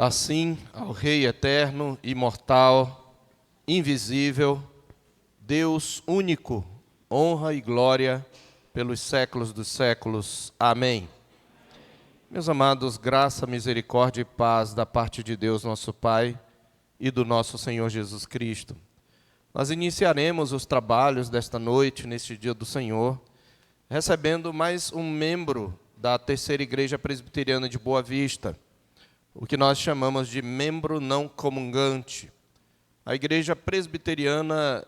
Assim, ao Rei eterno, imortal, invisível, Deus único, honra e glória pelos séculos dos séculos. Amém. Meus amados, graça, misericórdia e paz da parte de Deus, nosso Pai, e do nosso Senhor Jesus Cristo. Nós iniciaremos os trabalhos desta noite, neste dia do Senhor, recebendo mais um membro da Terceira Igreja Presbiteriana de Boa Vista, o que nós chamamos de membro não comungante. A Igreja Presbiteriana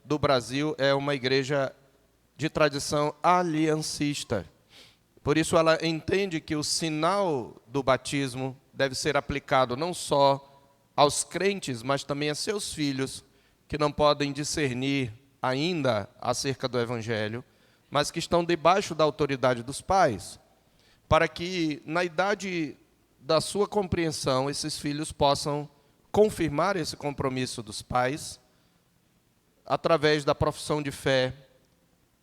do Brasil é uma igreja de tradição aliancista. Por isso, ela entende que o sinal do batismo deve ser aplicado não só aos crentes, mas também a seus filhos, que não podem discernir ainda acerca do Evangelho, mas que estão debaixo da autoridade dos pais, para que, na idade da sua compreensão, esses filhos possam confirmar esse compromisso dos pais através da profissão de fé,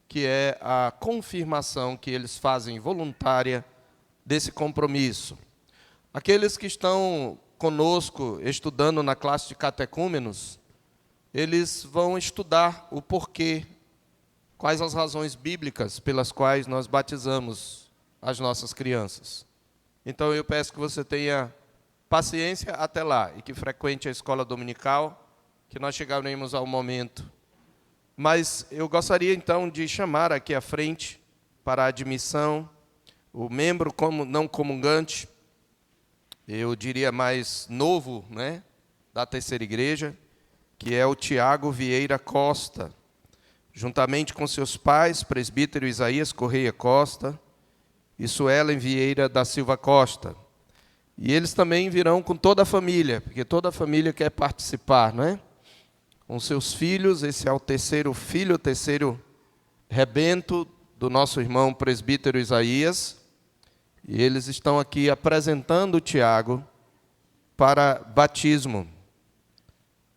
que é a confirmação que eles fazem voluntária desse compromisso. Aqueles que estão conosco estudando na classe de catecúmenos, eles vão estudar o porquê, quais as razões bíblicas pelas quais nós batizamos as nossas crianças. Então, eu peço que você tenha paciência até lá e que frequente a escola dominical, que nós chegaremos ao momento. Mas eu gostaria, então, de chamar aqui à frente, para a admissão, o membro não comungante, eu diria mais novo, né, da Terceira Igreja, que é o Tiago Vieira Costa, juntamente com seus pais, presbítero Isaías Correia Costa, e Suelen Vieira da Silva Costa. E eles também virão com toda a família, porque toda a família quer participar, não é? Com seus filhos, esse é o terceiro filho, o terceiro rebento do nosso irmão presbítero Isaías. E eles estão aqui apresentando o Tiago para batismo.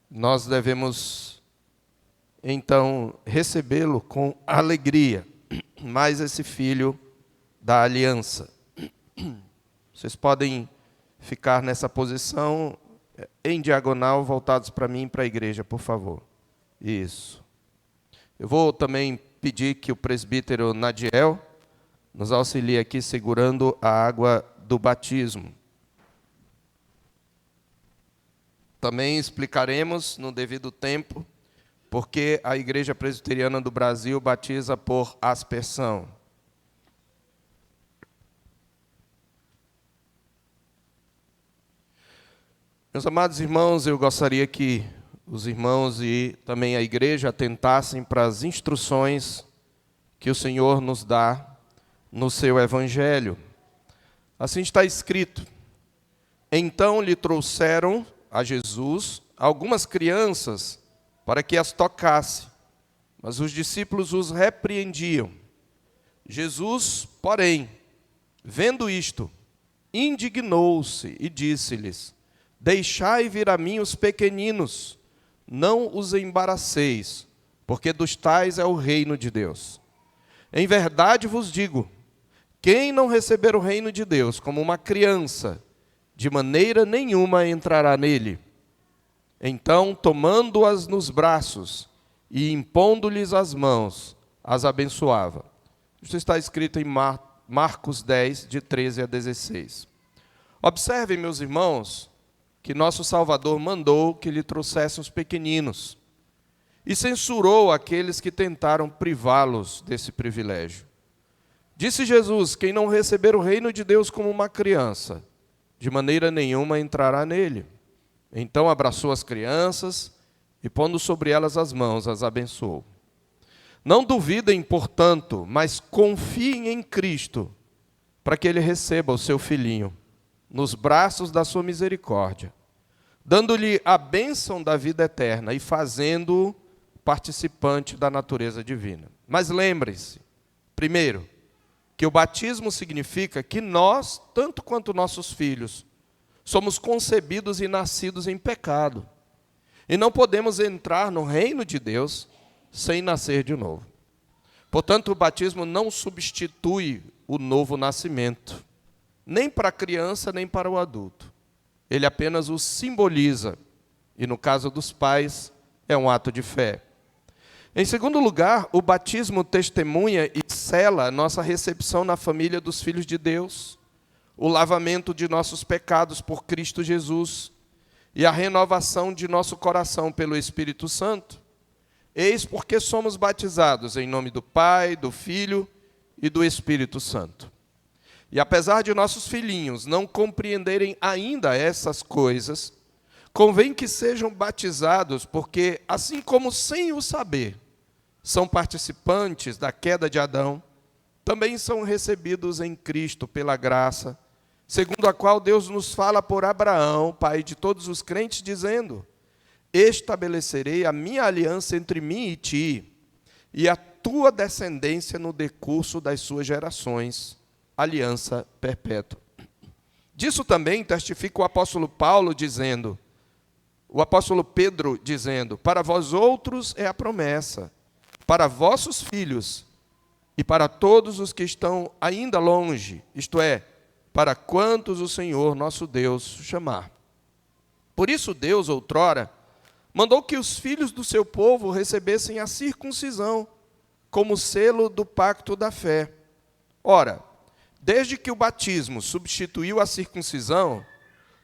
Nós devemos, então, recebê-lo com alegria, mais esse filho da aliança. Vocês podem ficar nessa posição, em diagonal, voltados para mim e para a igreja, por favor. Isso. Eu vou também pedir que o presbítero Nadiel nos auxilie aqui segurando a água do batismo. Também explicaremos, no devido tempo, porque a Igreja Presbiteriana do Brasil batiza por aspersão. Meus amados irmãos, eu gostaria que os irmãos e também a igreja atentassem para as instruções que o Senhor nos dá no seu Evangelho. Assim está escrito: então lhe trouxeram a Jesus algumas crianças para que as tocasse, mas os discípulos os repreendiam. Jesus, porém, vendo isto, indignou-se e disse-lhes: deixai vir a mim os pequeninos, não os embaraceis, porque dos tais é o reino de Deus. Em verdade vos digo, quem não receber o reino de Deus como uma criança, de maneira nenhuma entrará nele. Então, tomando-as nos braços e impondo-lhes as mãos, as abençoava. Isso está escrito em Marcos 10, de 13 a 16. Observem, meus irmãos, que nosso Salvador mandou que lhe trouxessem os pequeninos e censurou aqueles que tentaram privá-los desse privilégio. Disse Jesus: quem não receber o reino de Deus como uma criança, de maneira nenhuma entrará nele. Então abraçou as crianças e, pondo sobre elas as mãos, as abençoou. Não duvidem, portanto, mas confiem em Cristo, para que ele receba o seu filhinho nos braços da sua misericórdia, dando-lhe a bênção da vida eterna e fazendo-o participante da natureza divina. Mas lembrem-se, primeiro, que o batismo significa que nós, tanto quanto nossos filhos, somos concebidos e nascidos em pecado. E não podemos entrar no reino de Deus sem nascer de novo. Portanto, o batismo não substitui o novo nascimento, nem para a criança, nem para o adulto. ele apenas o simboliza. E no caso dos pais, é um ato de fé. Em segundo lugar, o batismo testemunha e sela nossa recepção na família dos filhos de Deus, o lavamento de nossos pecados por Cristo Jesus e a renovação de nosso coração pelo Espírito Santo. Eis porque somos batizados em nome do Pai, do Filho e do Espírito Santo. E apesar de nossos filhinhos não compreenderem ainda essas coisas, convém que sejam batizados, porque, assim como sem o saber, são participantes da queda de Adão, também são recebidos em Cristo pela graça, segundo a qual Deus nos fala por Abraão, pai de todos os crentes, dizendo: estabelecerei a minha aliança entre mim e ti, e a tua descendência no decurso das suas gerações, aliança perpétua. Disso também testifica o apóstolo Paulo, dizendo, o apóstolo Pedro dizendo: para vós outros é a promessa, para vossos filhos e para todos os que estão ainda longe, isto é, para quantos o Senhor nosso Deus chamar. Por isso Deus, outrora, mandou que os filhos do seu povo recebessem a circuncisão como selo do pacto da fé. Ora, desde que o batismo substituiu a circuncisão,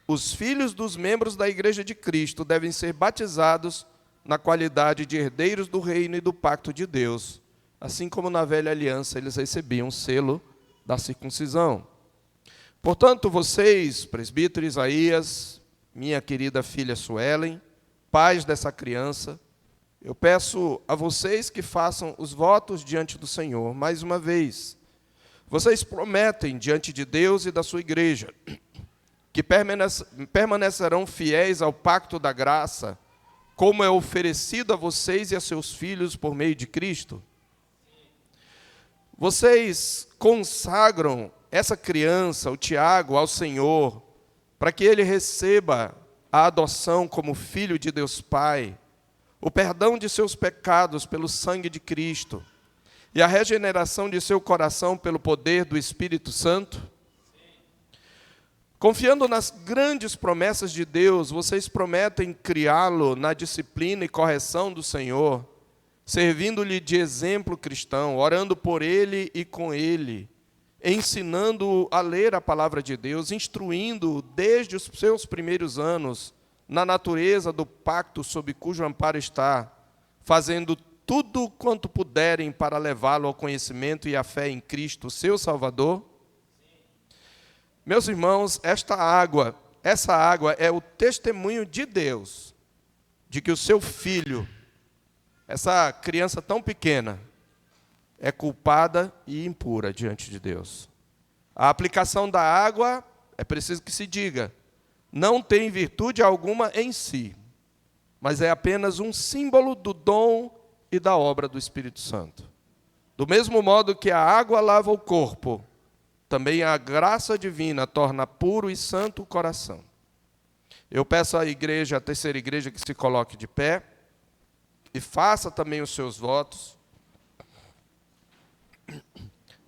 os filhos dos membros da Igreja de Cristo devem ser batizados na qualidade de herdeiros do reino e do pacto de Deus, assim como na velha aliança eles recebiam o selo da circuncisão. Portanto, vocês, presbítero Isaías, minha querida filha Suelen, pais dessa criança, eu peço a vocês que façam os votos diante do Senhor, mais uma vez. Vocês prometem diante de Deus e da sua igreja que permanecerão fiéis ao pacto da graça, como é oferecido a vocês e a seus filhos por meio de Cristo? Vocês consagram essa criança, o Tiago, ao Senhor, para que ele receba a adoção como filho de Deus Pai, o perdão de seus pecados pelo sangue de Cristo e a regeneração de seu coração pelo poder do Espírito Santo? Confiando nas grandes promessas de Deus, vocês prometem criá-lo na disciplina e correção do Senhor, servindo-lhe de exemplo cristão, orando por ele e com ele, ensinando-o a ler a palavra de Deus, instruindo-o desde os seus primeiros anos na natureza do pacto sob cujo amparo está, fazendo tudo quanto puderem para levá-lo ao conhecimento e à fé em Cristo, seu Salvador? Meus irmãos, essa água é o testemunho de Deus, de que o seu filho, essa criança tão pequena, é culpada e impura diante de Deus. A aplicação da água, é preciso que se diga, não tem virtude alguma em si, mas é apenas um símbolo do dom e da obra do Espírito Santo. Do mesmo modo que a água lava o corpo, também a graça divina torna puro e santo o coração. Eu peço à igreja, à terceira igreja, que se coloque de pé e faça também os seus votos.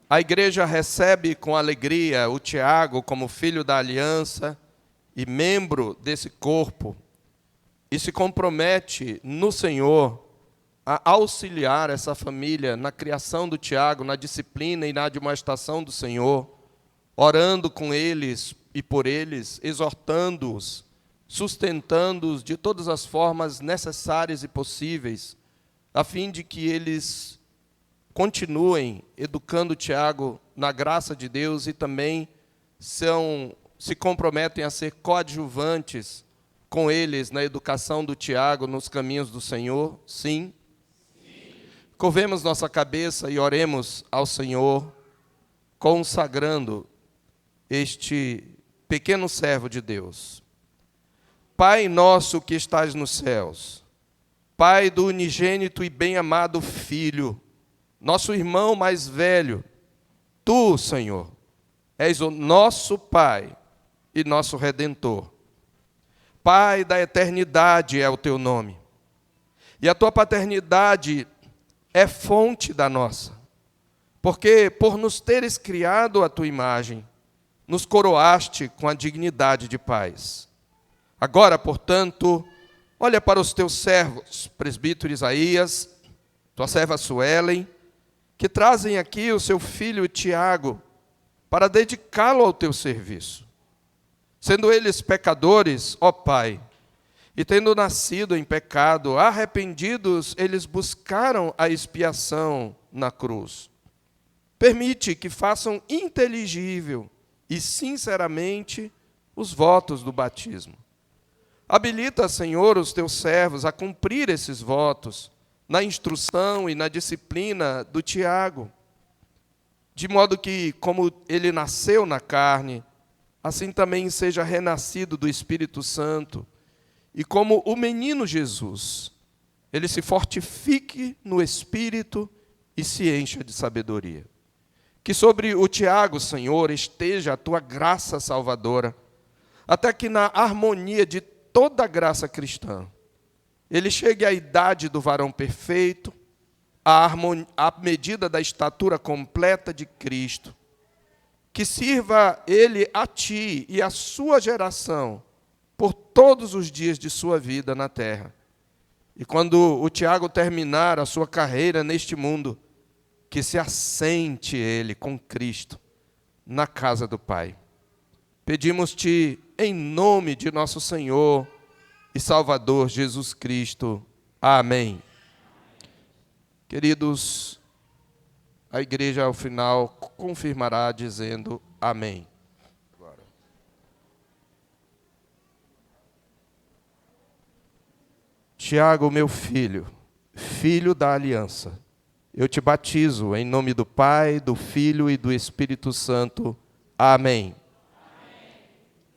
A igreja recebe com alegria o Tiago como filho da aliança e membro desse corpo e se compromete no Senhor a auxiliar essa família na criação do Tiago, na disciplina e na admoestação do Senhor, orando com eles e por eles, exortando-os, sustentando-os de todas as formas necessárias e possíveis, a fim de que eles continuem educando o Tiago na graça de Deus e também se comprometem a ser coadjuvantes com eles na educação do Tiago nos caminhos do Senhor? Sim. Curvemos nossa cabeça e oremos ao Senhor, consagrando este pequeno servo de Deus. Pai nosso que estás nos céus, Pai do unigênito e bem-amado Filho, nosso irmão mais velho, Tu, Senhor, és o nosso Pai e nosso Redentor. Pai da eternidade é o Teu nome, e a Tua paternidade é fonte da nossa, porque por nos teres criado a Tua imagem, nos coroaste com a dignidade de pais. Agora, portanto, olha para os teus servos, presbítero Isaías, tua serva Suelen, que trazem aqui o seu filho Tiago, para dedicá-lo ao teu serviço. Sendo eles pecadores, ó Pai, e tendo nascido em pecado, arrependidos, eles buscaram a expiação na cruz. Permite que façam inteligível e sinceramente os votos do batismo. Habilita, Senhor, os teus servos a cumprir esses votos na instrução e na disciplina do Tiago, de modo que, como ele nasceu na carne, assim também seja renascido do Espírito Santo, e como o menino Jesus, ele se fortifique no Espírito e se encha de sabedoria. Que sobre o Tiago, Senhor, esteja a tua graça salvadora, até que na harmonia de toda a graça cristã, ele chegue à idade do varão perfeito, à medida da estatura completa de Cristo. Que sirva ele a ti e a sua geração por todos os dias de sua vida na terra. E quando o Tiago terminar a sua carreira neste mundo, que se assente ele com Cristo na casa do Pai. Pedimos-te em nome de nosso Senhor e Salvador Jesus Cristo. Amém. Queridos, a igreja ao final confirmará dizendo amém. Tiago, meu filho, filho da aliança, eu te batizo em nome do Pai, do Filho e do Espírito Santo. Amém.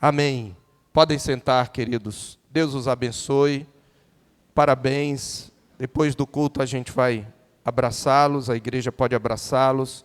Amém. Podem sentar, queridos. Deus os abençoe. Parabéns. Depois do culto a gente vai abraçá-los, a igreja pode abraçá-los.